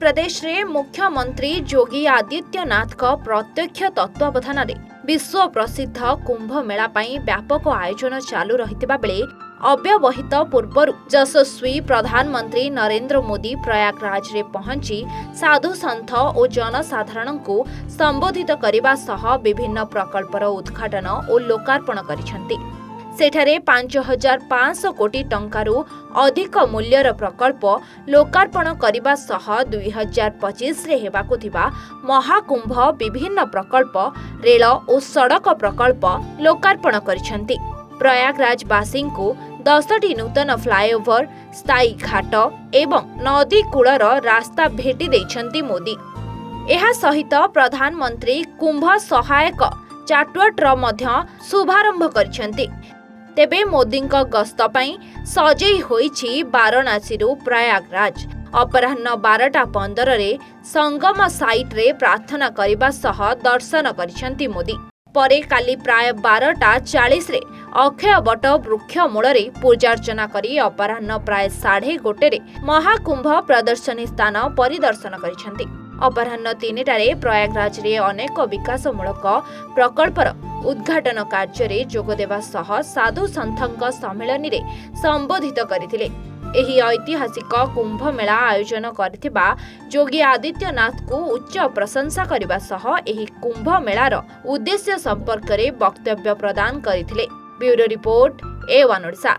प्रदेश रे मुख्यमंत्री योगी आदित्यनाथ का प्रत्यक्ष तत्वावधान विश्व प्रसिद्ध कुंभ मेला व्यापक आयोजन चालू रहितिबा बेले अव्यवहित पूर्व यशस्वी प्रधानमंत्री नरेंद्र मोदी प्रयागराज रे पहुंची साधु संत और जनसाधारण को संबोधित करने सह विभिन्न प्रकल्पर उद्घाटन और लोकार्पण करिसेंति। सेठारे 5500 कोटी टंकारु अधिक मूल्यर प्रकल्प लोकार्पण करने सह 2025 रे हेबाकु थिबा महाकुंभ विभिन्न प्रकल्प रेल और सड़क प्रकल्प लोकार्पण करिसेंति। प्रयागराजवासी को 10टी नूतन फ्लाईओवर, स्थायी घाट एवं नदी कूलर रास्ता भेटी देइछंती मोदी। एहा सहित प्रधानमंत्री कुंभ सहायक चार्टर्ड मध्य शुभारंभ करिसेंति। तेबे मोदी गस्त पई सजेई होईछि वाराणसी प्रयागराज। अपराह्न 12:15 रे संगम साइट रे प्रार्थना करिबा सह दर्शन करिसेंति मोदी। परे काली प्राय 12:40 रे अक्षय बट वृक्ष मूलरे पूजार्चना करी अपराह्न प्राय 1:30 रे महाकुंभ प्रदर्शनी स्थान परिदर्शन करिसेंति। अपराह्न 3टारे प्रयागराज रे अनेक विकासमूलक प्रकल्पर उद्घाटन कार्य रे जोगदेवा सह साधु संतक सम्मेलन रे संबोधित करथिले। एही ऐतिहासिक कुंभ मेला आयोजन करथिबा योगी आदित्यनाथ को उच्च प्रशंसा करबा सह एही कुंभ मेलार उद्देश्य संपर्क रे वक्तव्य प्रदान करथिले। Bureau report A1 Odisha.